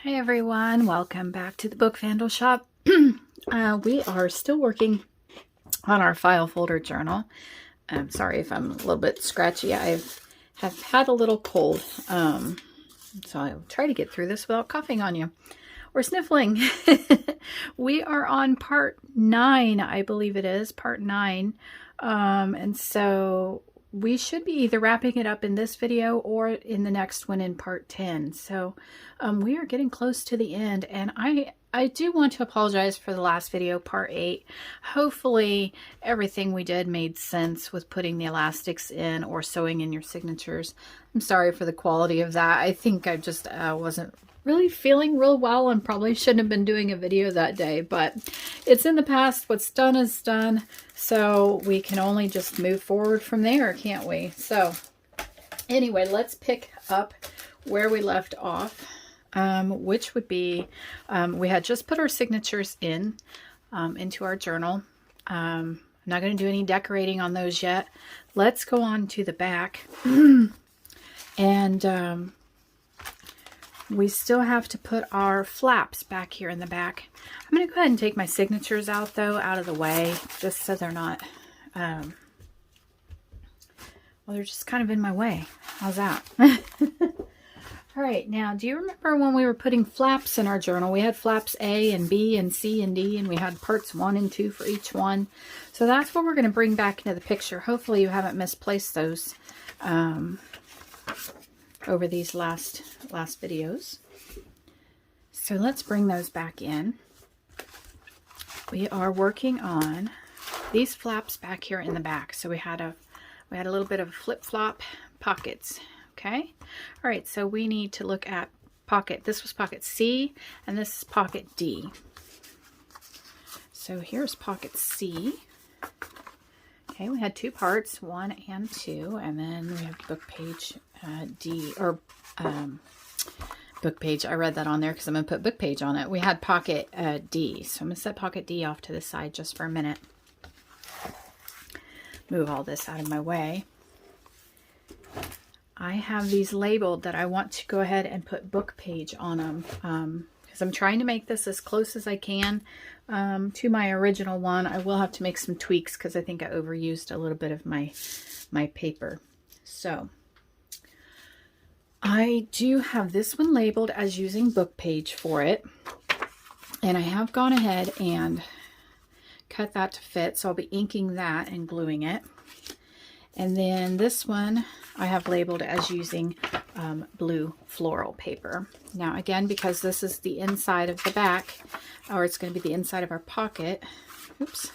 Hi everyone, welcome back to the Book Vandal Shop. We are still working on our file folder journal. I'm sorry if I'm a little bit scratchy. I have had a little cold, so I'll try to get through this without coughing on you or sniffling. We are on part 9, I believe it is, part 9. And so we should be either wrapping it up in this video or in the next one in part 10. So we are getting close to the end, and I do want to apologize for the last video, part 8. Hopefully everything we did made sense with putting the elastics in or sewing in your signatures. I'm sorry for the quality of that. I think I just wasn't really feeling real well and probably shouldn't have been doing a video that day, but it's in the past. What's done is done, so we can only just move forward from there, can't we? So anyway, let's pick up where we left off, which would be we had just put our signatures in into our journal. I'm not going to do any decorating on those yet. Let's go on to the back. And we still have to put our flaps back here in the back. I'm going to go ahead and take my signatures out, though, out of the way, just so they're not, well, they're just kind of in my way. How's that? All right, now, do you remember when we were putting flaps in our journal? We had flaps A and B and C and D, and we had parts 1 and 2 for each one. So that's what we're going to bring back into the picture. Hopefully you haven't misplaced those over these last videos. So let's bring those back in. We are working on these flaps back here in the back. So we had a little bit of flip-flop pockets. Okay. All right. So we need to look at pocket. This was pocket C and this is pocket D. So here's pocket C. Okay, we had 2 parts, 1 and 2, and then we have book page D, or book page. I read that on there because I'm going to put book page on it. We had pocket D, so I'm going to set pocket D off to the side just for a minute. Move all this out of my way. I have these labeled that I want to go ahead and put book page on them because I'm trying to make this as close as I can to my original one. I will have to make some tweaks because I think I overused a little bit of my paper. So I do have this one labeled as using book page for it, and I have gone ahead and cut that to fit, so I'll be inking that and gluing it. And then this one I have labeled as using blue floral paper. Now again, because this is the inside of the back, or it's going to be the inside of our pocket, oops,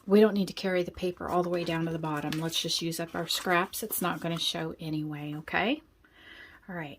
we don't need to carry the paper all the way down to the bottom. Let's just use up our scraps. It's not going to show anyway, okay? All right.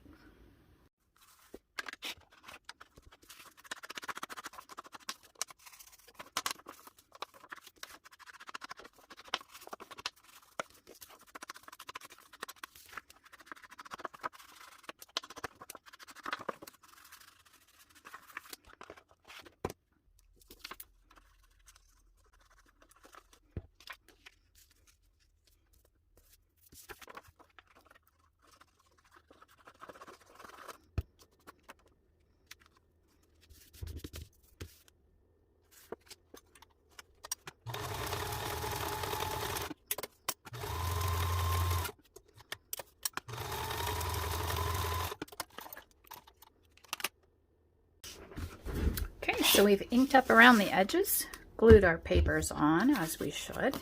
So we've inked up around the edges, glued our papers on as we should.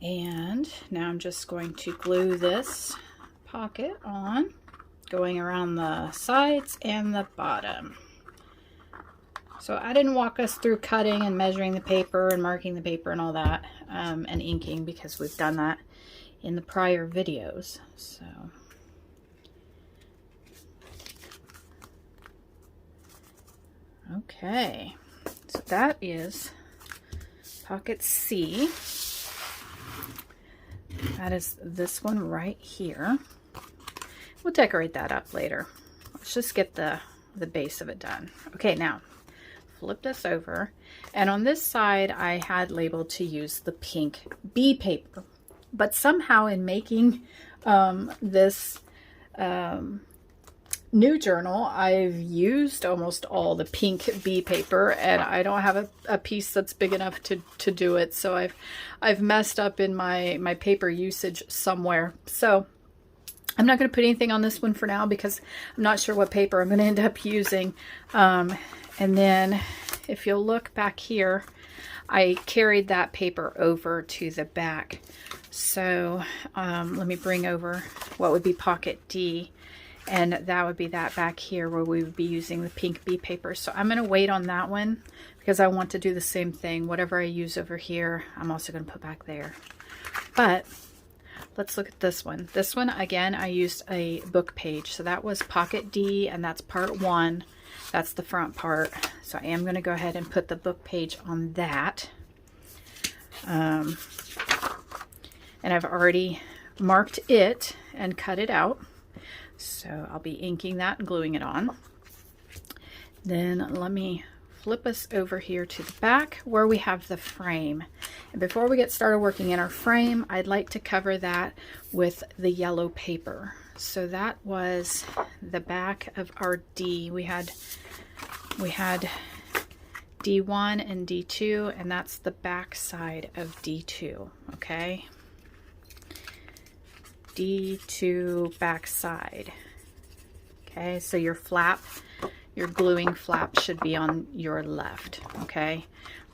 And now I'm just going to glue this pocket on, going around the sides and the bottom. So I didn't walk us through cutting and measuring the paper and marking the paper and all that, and inking, because we've done that in the prior videos. So okay, so that is pocket C. That is this one right here. We'll decorate that up later. Let's just get the base of it done. Okay, now flip this over, and on this side I had labeled to use the pink B paper, but somehow in making this new journal, I've used almost all the pink bee paper, and I don't have a piece that's big enough to do it. So I've messed up in my paper usage somewhere. So I'm not going to put anything on this one for now because I'm not sure what paper I'm going to end up using. And then if you'll look back here, I carried that paper over to the back. So let me bring over what would be pocket D, and that would be that back here where we would be using the pink bee paper. So I'm going to wait on that one because I want to do the same thing. Whatever I use over here, I'm also going to put back there. But let's look at this one. This one, again, I used a book page. So that was pocket D, and that's part 1. That's the front part. So I am going to go ahead and put the book page on that. And I've already marked it and cut it out. So I'll be inking that and gluing it on. Then let me flip us over here to the back where we have the frame. And before we get started working in our frame, I'd like to cover that with the yellow paper. So that was the back of our D. We had D1 and D2, and that's the back side of D2, okay? D2 back side. Okay, so your flap, your gluing flap should be on your left, okay?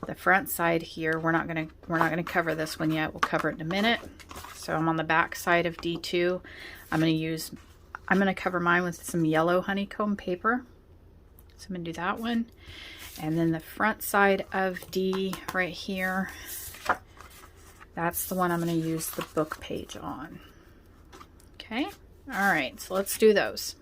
The front side here, we're not gonna cover this one yet. We'll cover it in a minute. So I'm on the back side of D2. I'm gonna cover mine with some yellow honeycomb paper. So I'm gonna do that one. And then the front side of D right here, that's the one I'm gonna use the book page on. Okay, all right, so let's do those.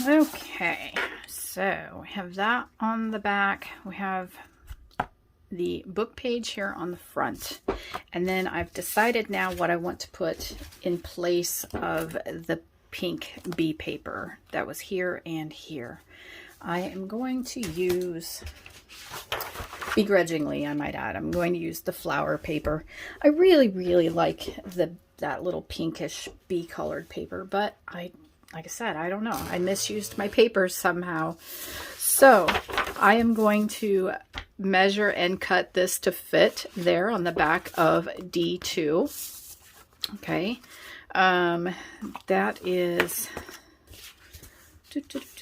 Okay, so we have that on the back. We have the book page here on the front. And then I've decided now what I want to put in place of the pink bee paper that was here and here. I am going to use, begrudgingly I might add, I'm going to use the flower paper. I really like that little pinkish bee colored paper, but like I said, I don't know. I misused my papers somehow. So I am going to measure and cut this to fit there on the back of D2. Okay. That is,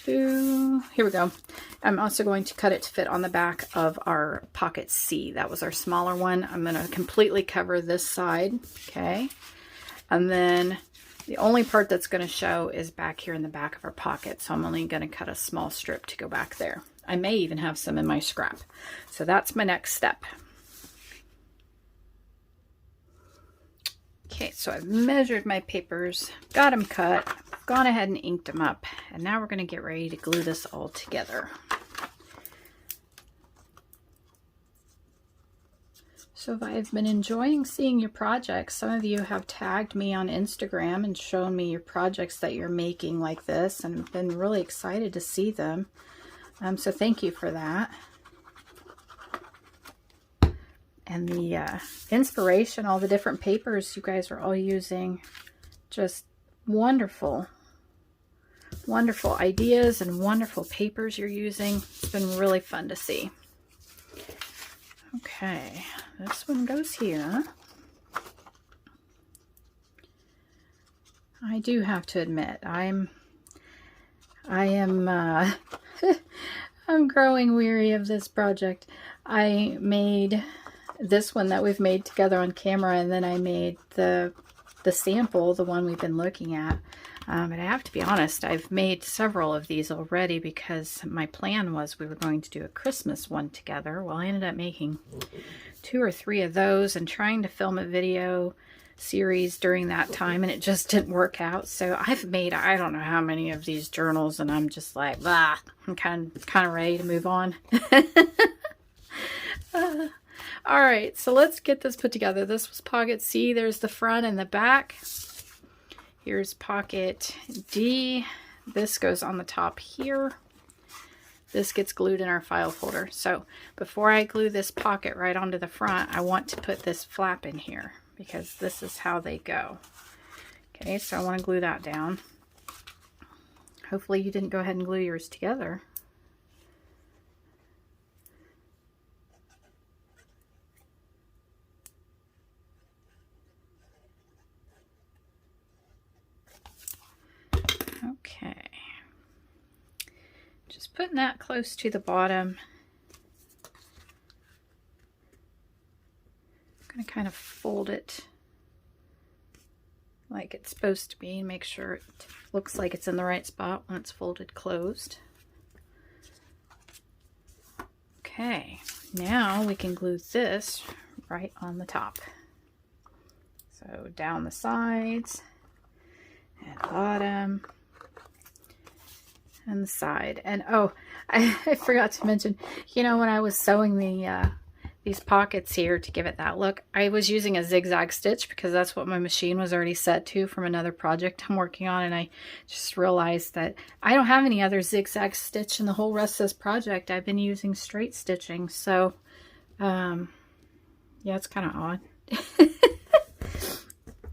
here we go. I'm also going to cut it to fit on the back of our pocket C. That was our smaller one. I'm going to completely cover this side. Okay. And then the only part that's going to show is back here in the back of our pocket. So I'm only going to cut a small strip to go back there. I may even have some in my scrap. So that's my next step. Okay, so I've measured my papers, got them cut, gone ahead and inked them up. And now we're going to get ready to glue this all together. So I've been enjoying seeing your projects. Some of you have tagged me on Instagram and shown me your projects that you're making like this, and I've been really excited to see them. So thank you for that. And the inspiration, all the different papers you guys are all using, just wonderful. Wonderful ideas and wonderful papers you're using. It's been really fun to see. Okay, this one goes here. I do have to admit, I am I'm growing weary of this project. I made this one that we've made together on camera, and then I made the sample, the one we've been looking at. And I have to be honest, I've made several of these already because my plan was we were going to do a Christmas one together. Well, I ended up making 2 or 3 of those and trying to film a video series during that time, and it just didn't work out. So I've made, I don't know how many of these journals, and I'm just like, bah, I'm kind of ready to move on. All right, so let's get this put together. This was pocket C. There's the front and the back. Here's pocket D. This goes on the top here. This gets glued in our file folder. So before I glue this pocket right onto the front, I want to put this flap in here because this is how they go. Okay, so I want to glue that down. Hopefully you didn't go ahead and glue yours together. Okay, just putting that close to the bottom. I'm going to kind of fold it like it's supposed to be and make sure it looks like it's in the right spot when it's folded closed. Okay, now we can glue this right on the top. So down the sides and bottom and the side. And oh, I forgot to mention, you know, when I was sewing these pockets here to give it that look, I was using a zigzag stitch because that's what my machine was already set to from another project I'm working on, and I just realized that I don't have any other zigzag stitch in the whole rest of this project. I've been using straight stitching, so yeah, it's kind of odd.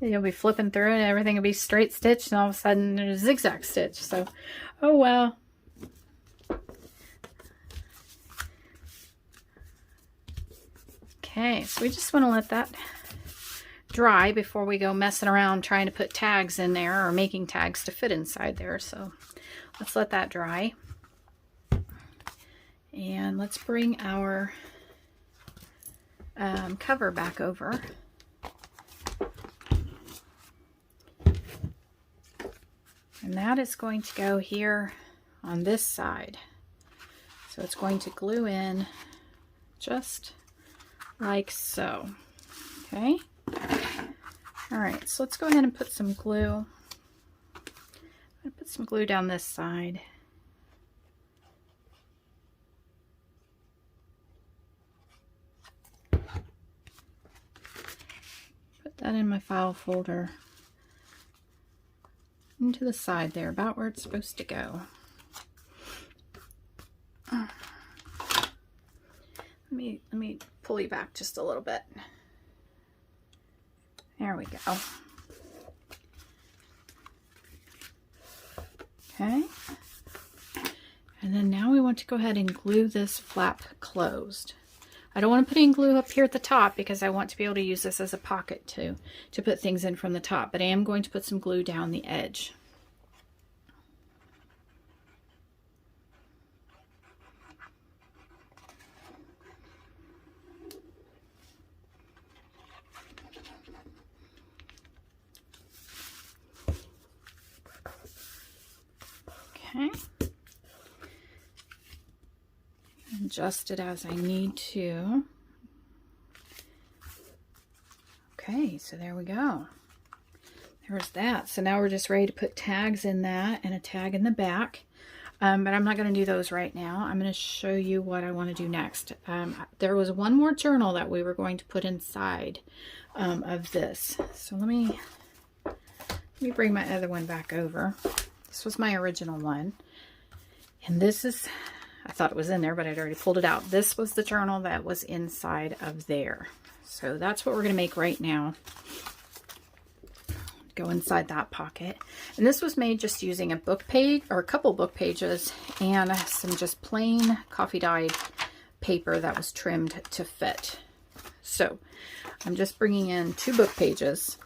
You'll be flipping through it and everything will be straight stitched, and all of a sudden there's a zigzag stitch. So, oh well. Okay, so we just want to let that dry before we go messing around trying to put tags in there or making tags to fit inside there. So let's let that dry. And let's bring our cover back over. And that is going to go here on this side. So it's going to glue in just like so. Okay. All right, so let's go ahead and put some glue. I'm going to put some glue down this side. Put that in my file folder. Into the side there, about where it's supposed to go. Let me pull you back just a little bit. There we go. Okay. And then now we want to go ahead and glue this flap closed. I don't want to put any glue up here at the top because I want to be able to use this as a pocket to put things in from the top, but I am going to put some glue down the edge. Okay. Adjust it as I need to. Okay, so there we go. There's that. So now we're just ready to put tags in that and a tag in the back. But I'm not going to do those right now. I'm going to show you what I want to do next. There was one more journal that we were going to put inside of this. So let me bring my other one back over. This was my original one. And this is, I thought it was in there, but I'd already pulled it out. This was the journal that was inside of there. So that's what we're going to make right now. Go inside that pocket. And this was made just using a book page, or a couple book pages, and some just plain coffee dyed paper that was trimmed to fit. So I'm just bringing in 2 book pages,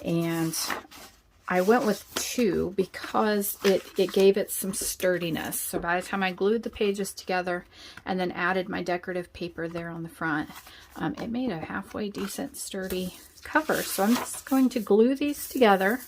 and I went with 2 because it gave it some sturdiness. So by the time I glued the pages together and then added my decorative paper there on the front, it made a halfway decent sturdy cover. So I'm just going to glue these together.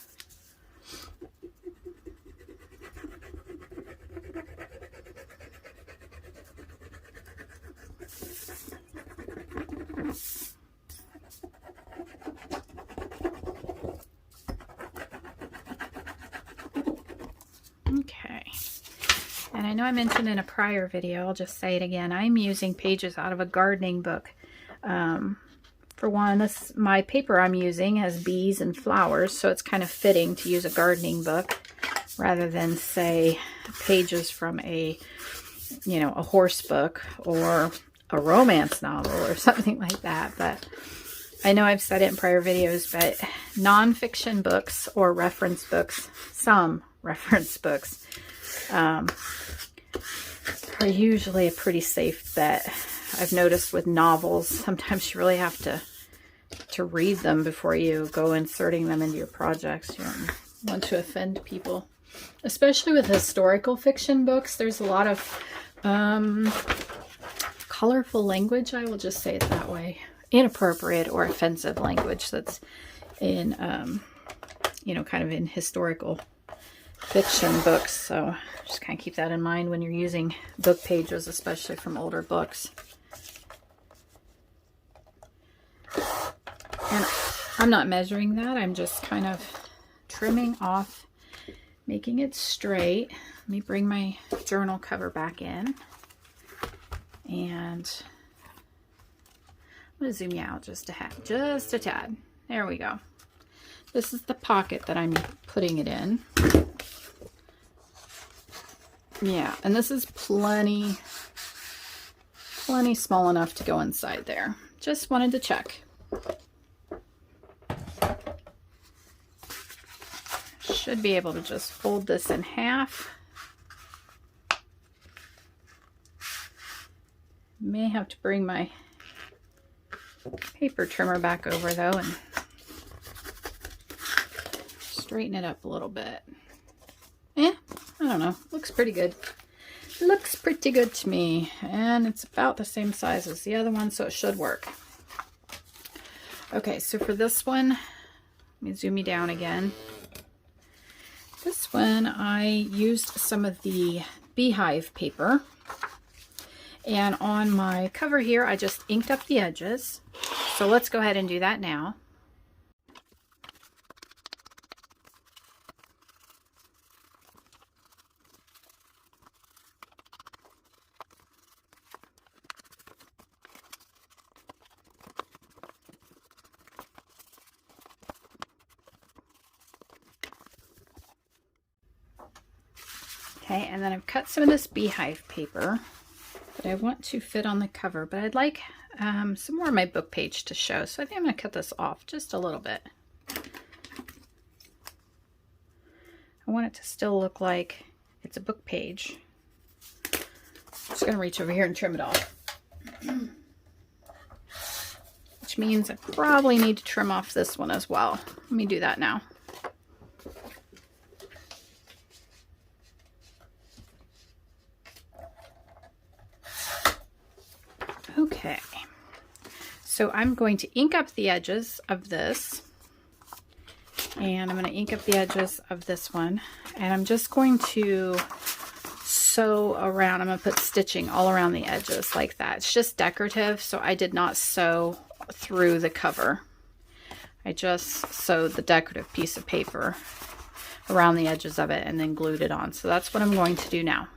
Okay, and I know I mentioned in a prior video, I'll just say it again, I'm using pages out of a gardening book. For one, my paper I'm using has bees and flowers, so it's kind of fitting to use a gardening book rather than, say, pages from a horse book or a romance novel or something like that. But I know I've said it in prior videos, but nonfiction books or reference books, some reference books, are usually a pretty safe bet. I've noticed with novels, sometimes you really have to read them before you go inserting them into your projects. You don't want to offend people. Especially with historical fiction books, there's a lot of colorful language, I will just say it that way. Inappropriate or offensive language that's in, kind of in historical fiction books. So just kind of keep that in mind when you're using book pages, especially from older books. And I'm not measuring that. I'm just kind of trimming off, making it straight. Let me bring my journal cover back in. And I'm going to zoom you out just a tad. There we go. This is the pocket that I'm putting it in. Yeah, and this is plenty small enough to go inside there. Just wanted to check. Should be able to just fold this in half. May have to bring my paper trimmer back over though and straighten it up a little bit. I don't know. Looks pretty good. Looks pretty good to me. And it's about the same size as the other one, so it should work. Okay, so for this one, let me zoom you down again. This one, I used some of the beehive paper. And on my cover here, I just inked up the edges. So let's go ahead and do that now. Okay, and then I've cut some of this beehive paper that I want to fit on the cover, but I'd like some more of my book page to show. So I think I'm going to cut this off just a little bit. I want it to still look like it's a book page. I'm just going to reach over here and trim it off. Which means I probably need to trim off this one as well. Let me do that now. Okay, so I'm going to ink up the edges of this, and I'm going to ink up the edges of this one, and I'm just going to sew around. I'm going to put stitching all around the edges like that. It's just decorative, so I did not sew through the cover. I just sewed the decorative piece of paper around the edges of it and then glued it on. So that's what I'm going to do now.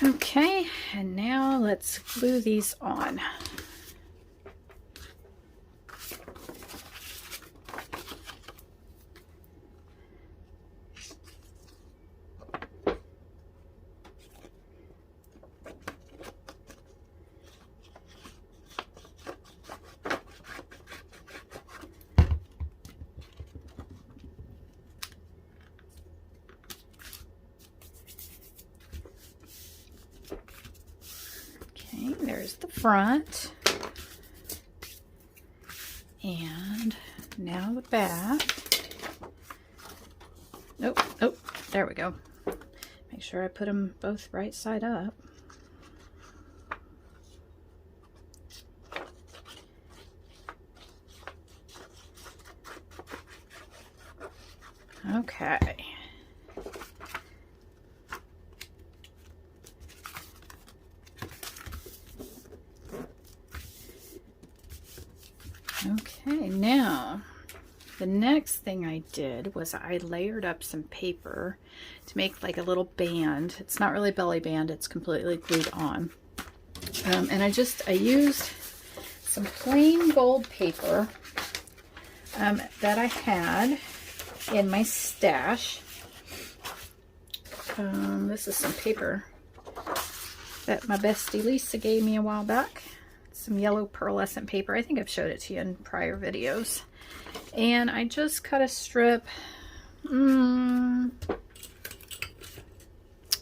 Okay, and now let's glue these on. Okay, there's the front. And now the back. Oh, there we go. Make sure I put them both right side up. Okay. Okay, now the next thing I did was I layered up some paper to make like a little band. It's not really belly band, it's completely glued on. And I used some plain gold paper that I had in my stash. This is some paper that my bestie Lisa gave me a while back. Some yellow pearlescent paper. I think I've showed it to you in prior videos. And I just cut a strip. And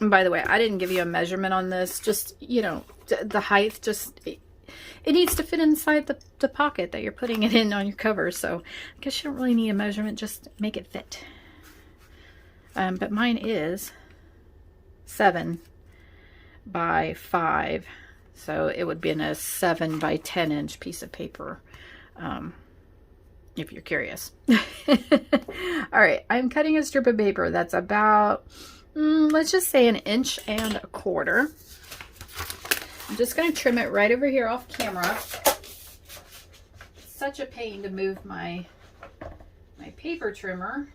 by the way, I didn't give you a measurement on this. Just, you know, the height, just, it needs to fit inside the pocket that you're putting it in on your cover. So I guess you don't really need a measurement, just make it fit. But mine is 7 by 5. So it would be in a 7 by 10 inch piece of paper, if you're curious. All right, I'm cutting a strip of paper that's about, let's just say 1.25 inches. I'm just going to trim it right over here off camera. It's such a pain to move my paper trimmer.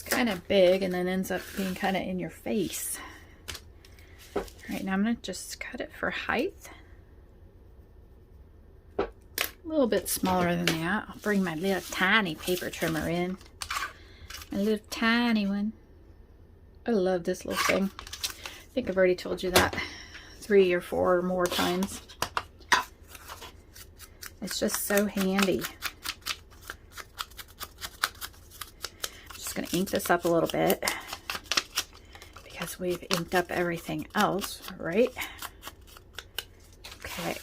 Kind of big and then ends up being kind of in your face. All right, now I'm going to just cut it for height. A little bit smaller than that. I'll bring my little tiny paper trimmer in. My little tiny one. I love this little thing. I think I've already told you that 3 or 4 or more times. It's just so handy. Going to ink this up a little bit because we've inked up everything else, right? Okay.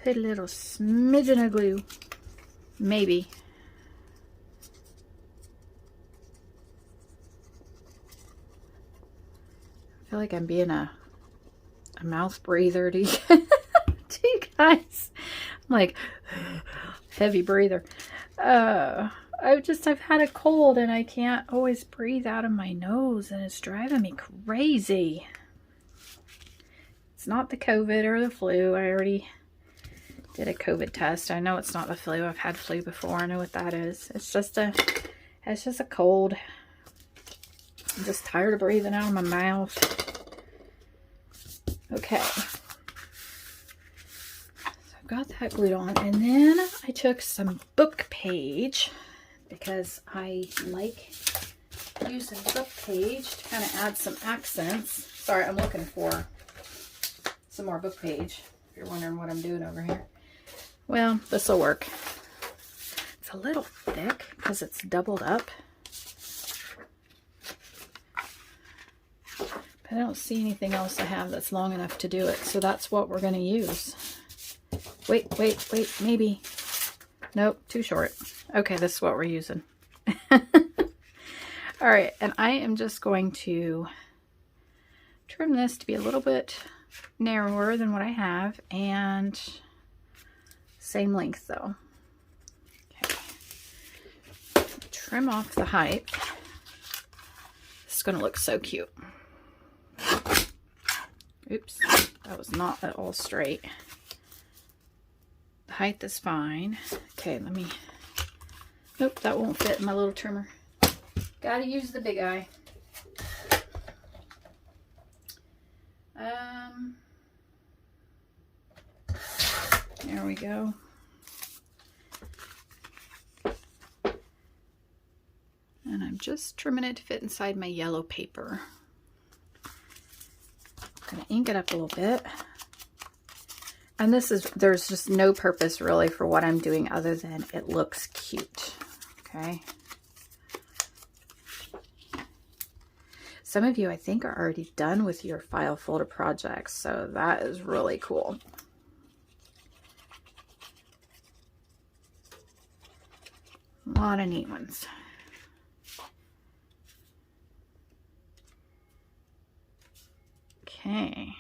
Put a little smidgen of glue, maybe. I feel like I'm being a mouth breather to you guys. I'm like heavy breather. I've had a cold and I can't always breathe out of my nose and it's driving me crazy. It's not the COVID or the flu. I already did a COVID test. I know it's not the flu. I've had flu before. I know what that is. It's just a cold. I'm just tired of breathing out of my mouth. Okay. So I've got that glued on, and then I took some book page, because I like using book page to kind of add some accents. Sorry, I'm looking for some more book page, if you're wondering what I'm doing over here. Well, this will work. It's a little thick because it's doubled up. But I don't see anything else I have that's long enough to do it, so that's what we're going to use. Wait, maybe. Nope, too short. Okay, this is what we're using. All right, and I am just going to trim this to be a little bit narrower than what I have, and same length though. Okay. Trim off the height. This is going to look so cute. Oops, that was not at all straight. The height is fine. Okay, let me... Nope, that won't fit in my little trimmer. Gotta use the big eye. There we go. And I'm just trimming it to fit inside my yellow paper. I'm gonna ink it up a little bit. And there's just no purpose really for what I'm doing other than it looks cute, okay? Some of you, I think, are already done with your file folder projects, so that is really cool. A lot of neat ones. Okay,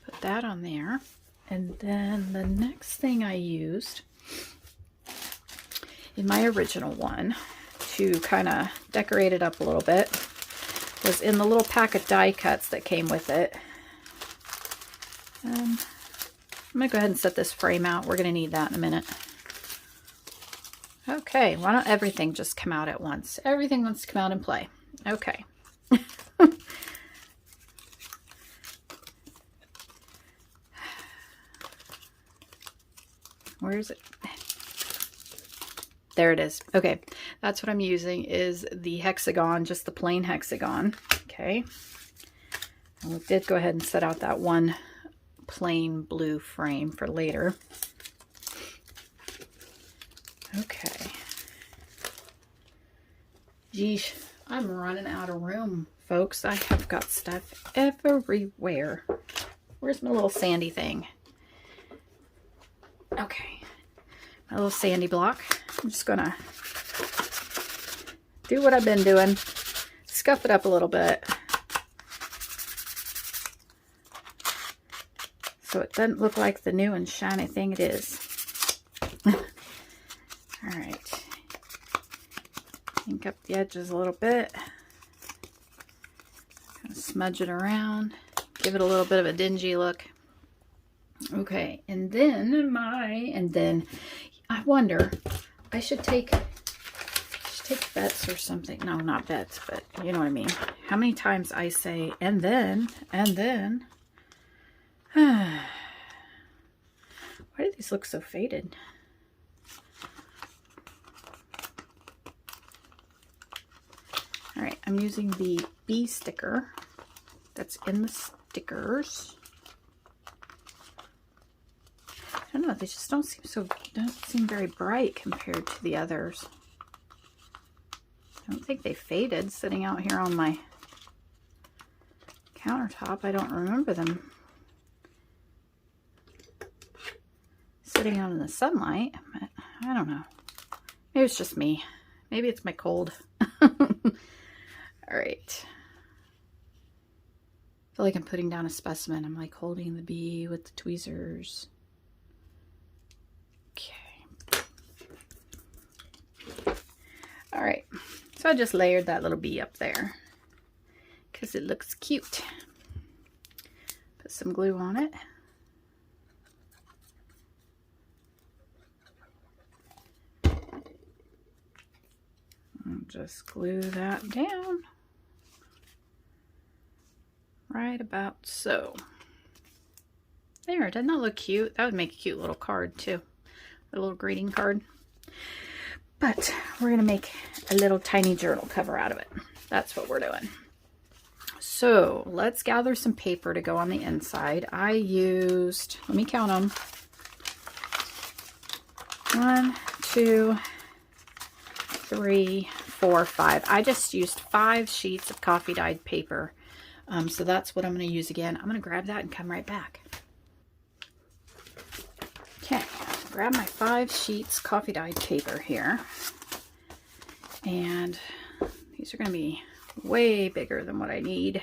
put that on there. And then the next thing I used in my original one to kind of decorate it up a little bit was in the little pack of die cuts that came with it. I'm going to go ahead and set this frame out. We're going to need that in a minute. Okay, why don't everything just come out at once? Everything wants to come out and play. Okay. Where is it? There it is. Okay, that's what I'm using is the hexagon, just the plain hexagon. Okay. And we did go ahead and set out that one plain blue frame for later. Okay. Geesh, I'm running out of room, folks. I have got stuff everywhere. Where's my little sandy thing? Okay. My little sandy block. I'm just gonna do what I've been doing. Scuff it up a little bit. So it doesn't look like the new and shiny thing it is. Alright. Ink up the edges a little bit. Kind of smudge it around. Give it a little bit of a dingy look. Okay, and then I wonder, I should take bets or something. No, not bets, but you know what I mean. How many times I say, and then. Why do these look so faded? All right, I'm using the bee sticker that's in the stickers. I don't know, they just don't seem very bright compared to the others. I don't think they faded sitting out here on my countertop. I don't remember them sitting out in the sunlight, but I don't know. Maybe it's just me. Maybe it's my cold. All right. I feel like I'm putting down a specimen. I'm like holding the bee with the tweezers. Okay. All right. So I just layered that little bee up there because it looks cute. Put some glue on it. And just glue that down. Right about so. There, doesn't that look cute? That would make a cute little card too. A little greeting card. But we're going to make a little tiny journal cover out of it. That's what we're doing. So let's gather some paper to go on the inside. I used, let me count them. 1, 2, 3, 4, 5. I just used 5 sheets of coffee dyed paper. So that's what I'm going to use again. I'm going to grab that and come right back. Okay, grab my 5 sheets coffee dyed paper here. And these are going to be way bigger than what I need.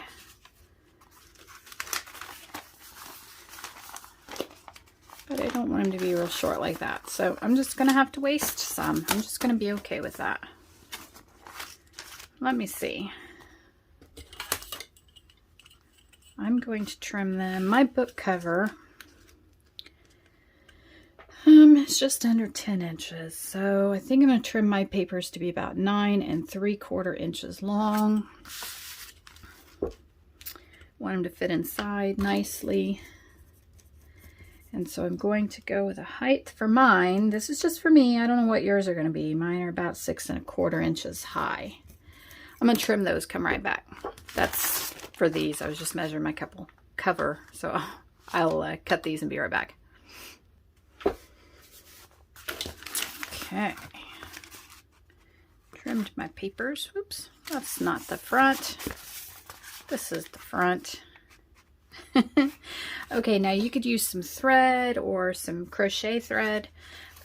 But I don't want them to be real short like that. So I'm just going to have to waste some. I'm just going to be okay with that. Let me see. I'm going to trim them. My book cover, It's just under 10 inches. So I think I'm going to trim my papers to be about 9 3/4 inches long. Want them to fit inside nicely. And so I'm going to go with a height for mine. This is just for me. I don't know what yours are going to be. Mine are about 6 1/4 inches high. I'm going to trim those, come right back. That's for these. I was just measuring my cover. So I'll cut these and be right back. Okay. Trimmed my papers. Oops, that's not the front. This is the front. Okay, now you could use some thread or some crochet thread,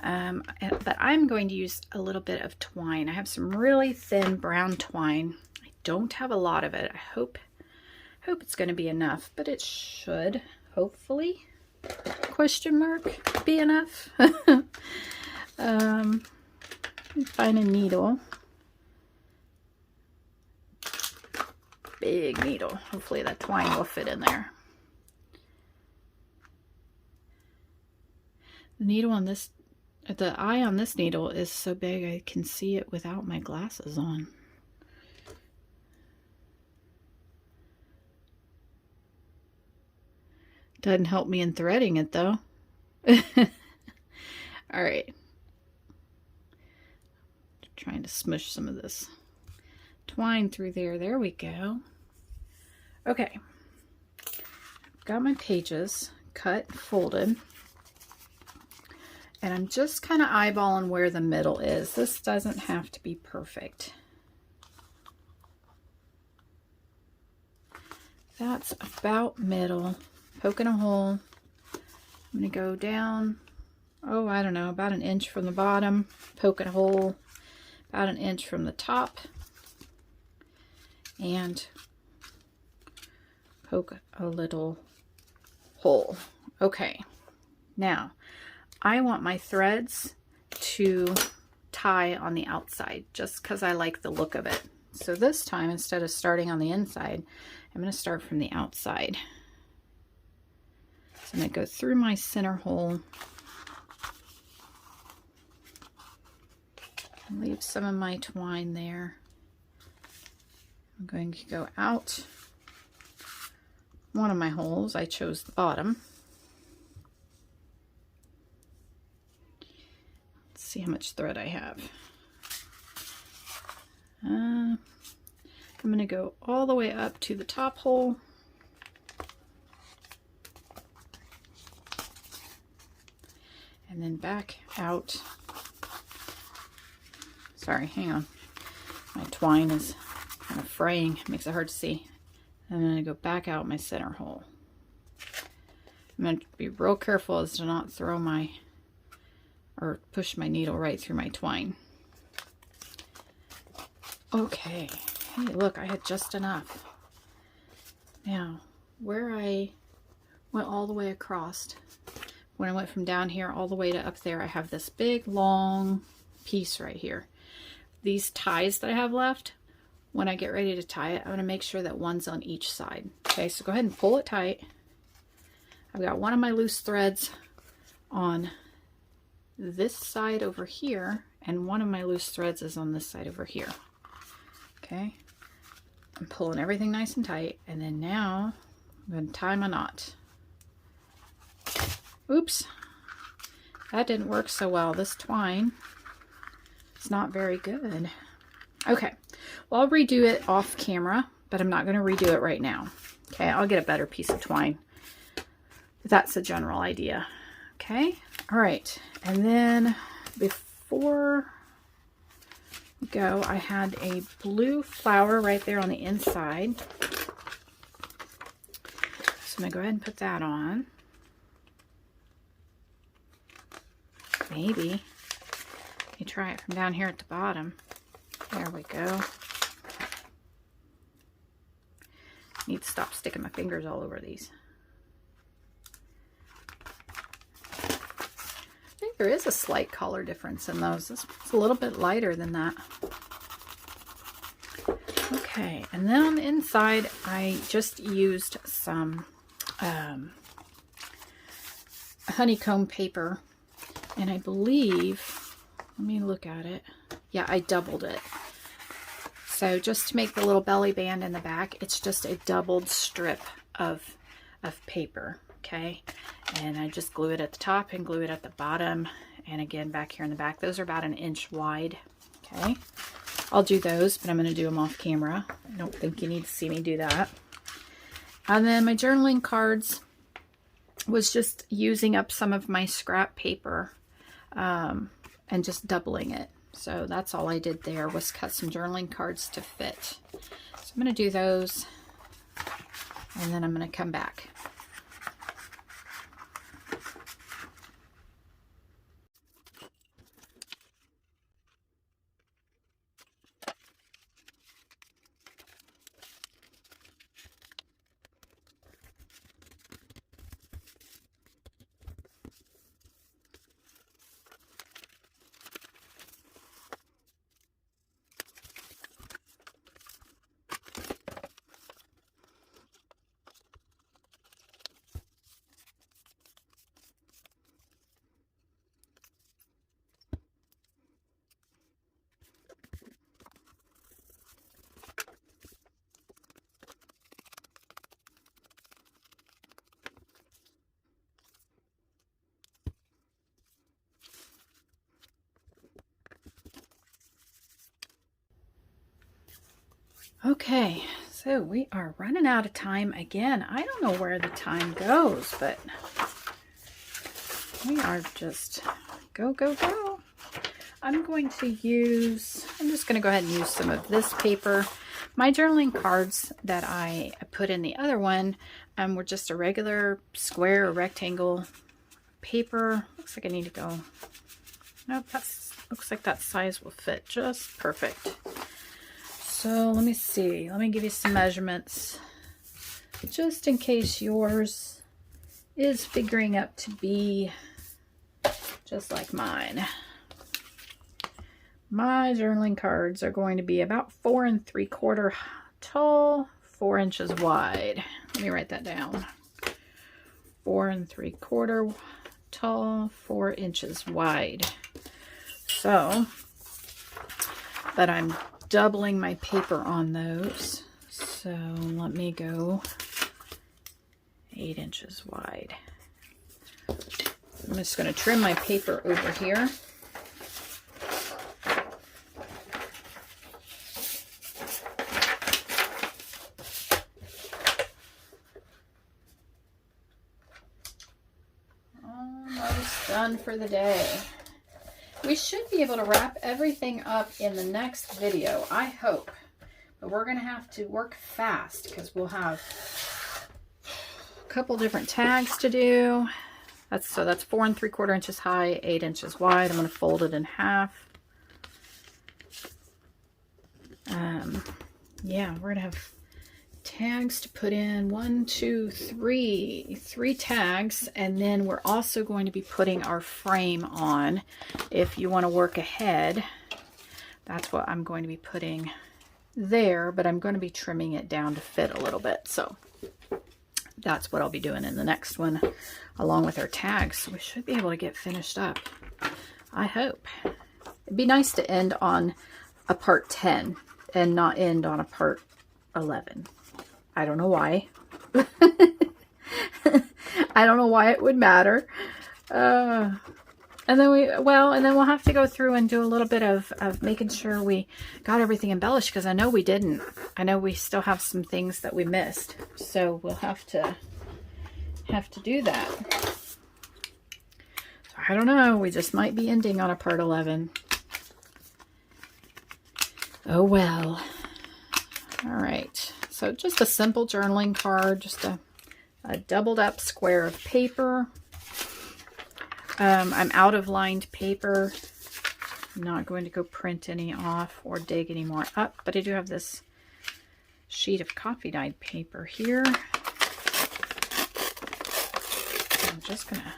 but I'm going to use a little bit of twine. I have some really thin brown twine. I don't have a lot of it. I hope it's going to be enough, but it should, hopefully, question mark, be enough. Find a needle. Big needle. Hopefully that twine will fit in there. The needle on this, the eye on this needle is so big I can see it without my glasses on. Doesn't help me in threading it though. All right. Trying to smush some of this twine through there. There we go. Okay. Got my pages cut, folded. And I'm just kind of eyeballing where the middle is. This doesn't have to be perfect. That's about middle. Poking a hole. I'm going to go down, oh, I don't know, about 1 inch from the bottom. Poke a hole about 1 inch from the top. And poke a little hole. Okay. Now, I want my threads to tie on the outside just because I like the look of it. So this time, instead of starting on the inside, I'm going to start from the outside. So I'm going to go through my center hole and leave some of my twine there. I'm going to go out one of my holes. I chose the bottom. See how much thread I have. I'm going to go all the way up to the top hole. And then back out. Sorry, hang on. My twine is kind of fraying. It makes it hard to see. I'm going to go back out my center hole. I'm going to be real careful as to not throw my or push my needle right through my twine. Okay, hey look, I had just enough. Now, where I went all the way across, when I went from down here all the way to up there, I have this big long piece right here. These ties that I have left, when I get ready to tie it, I'm going to make sure that one's on each side. Okay, so go ahead and pull it tight. I've got one of my loose threads on this side over here, and one of my loose threads is on this side over here. Okay, I'm pulling everything nice and tight, and then now I'm going to tie my knot. Oops, that didn't work so well. This twine is not very good. Okay, well, I'll redo it off camera, but I'm not going to redo it right now. Okay, I'll get a better piece of twine. But that's the general idea. Okay, all right, and then before we go, I had a blue flower right there on the inside. So I'm going to go ahead and put that on. Maybe. Let me try it from down here at the bottom. There we go. Need to stop sticking my fingers all over these. I think there is a slight color difference in those. This one's a little bit lighter than that. Okay, and then on the inside, I just used some honeycomb paper And I believe, let me look at it. Yeah, I doubled it. So just to make the little belly band in the back, it's just a doubled strip of paper, okay? And I just glue it at the top and glue it at the bottom. And again, back here in the back, those are about 1 inch wide, okay? I'll do those, but I'm going to do them off camera. I don't think you need to see me do that. And then my journaling cards was just using up some of my scrap paper and just doubling it. So that's all I did there, was cut some journaling cards to fit. So I'm going to do those, and then I'm going to come back. Okay, so we are running out of time again. I don't know where the time goes, but we are just go, go, go. I'm just going to go ahead and use some of this paper. My journaling cards that I put in the other one were just a regular square or rectangle paper. Looks like I need to go. Nope, looks like that size will fit just perfect. So let me see. Let me give you some measurements, just in case yours is figuring up to be just like mine. My journaling cards are going to be about 4 3/4 tall, 4 inches wide. Let me write that down. 4 3/4 tall, 4 inches wide. So, but I'm doubling my paper on those. So let me go 8 inches wide. I'm just going to trim my paper over here. Almost done for the day. We should be able to wrap everything up in the next video, I hope. But we're going to have to work fast because we'll have a couple different tags to do. That's 4 3/4 inches high, 8 inches wide. I'm going to fold it in half. Yeah, we're going to have tags to put in. 1, 2, 3 tags, and then we're also going to be putting our frame on. If you want to work ahead, that's what I'm going to be putting there, but I'm going to be trimming it down to fit a little bit. So that's what I'll be doing in the next one, along with our tags. So we should be able to get finished up, I hope. It'd be nice to end on a part 10 and not end on a part 11. I don't know why. I don't know why it would matter. And then we'll have to go through and do a little bit of making sure we got everything embellished, because I know we didn't. I know we still have some things that we missed. So we'll have to do that. So I don't know. We just might be ending on a part 11. Oh well. All right. So just a simple journaling card, just a doubled up square of paper. I'm out of lined paper. I'm not going to go print any off or dig any more up, but I do have this sheet of coffee dyed paper here. I'm just going to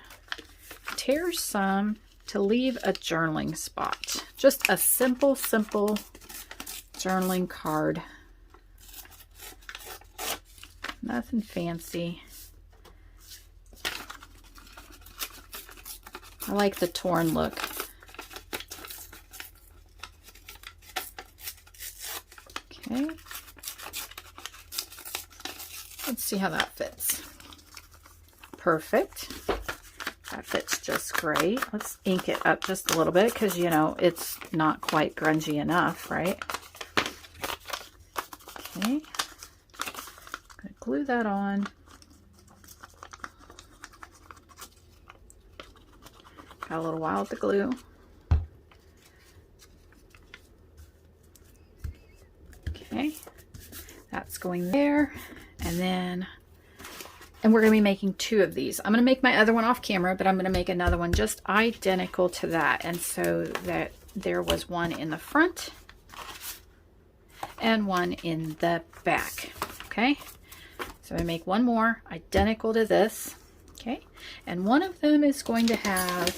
tear some to leave a journaling spot. Just a simple journaling card. Nothing fancy. I like the torn look. Okay. Let's see how that fits. Perfect. That fits just great. Let's ink it up just a little bit because, you know, it's not quite grungy enough, right? Okay. Gonna glue that on. Got a little while with the glue. Okay. That's going there. And we're going to be making 2 of these. I'm going to make my other one off camera, but I'm going to make another one just identical to that. And so that there was one in the front and one in the back. Okay. So I make one more identical to this. Okay. And one of them is going to have,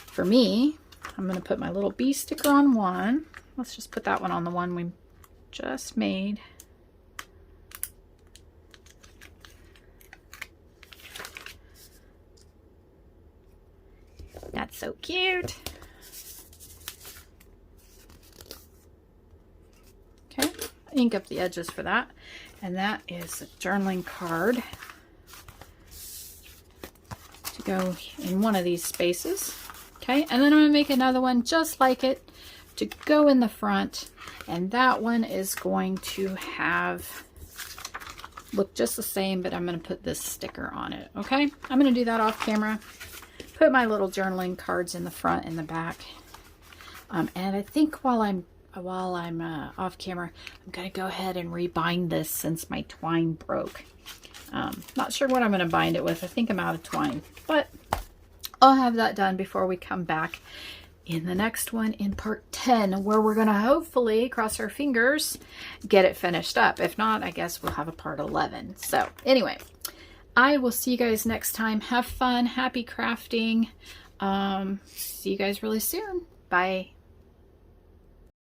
for me, I'm going to put my little bee sticker on one. Let's just put that one on the one we just made. That's so cute. Okay, ink up the edges for that. And that is a journaling card to go in one of these spaces. Okay, and then I'm going to make another one just like it to go in the front. And that one is going to have, look just the same, but I'm going to put this sticker on it. Okay, I'm going to do that off camera. Put my little journaling cards in the front and the back. And I think while I'm off camera, I'm going to go ahead and rebind this since my twine broke. Not sure what I'm going to bind it with. I think I'm out of twine, but I'll have that done before we come back in the next one in part 10, where we're going to hopefully, cross our fingers, get it finished up. If not, I guess we'll have a part 11. So anyway, I will see you guys next time. Have fun. Happy crafting. See you guys really soon. Bye.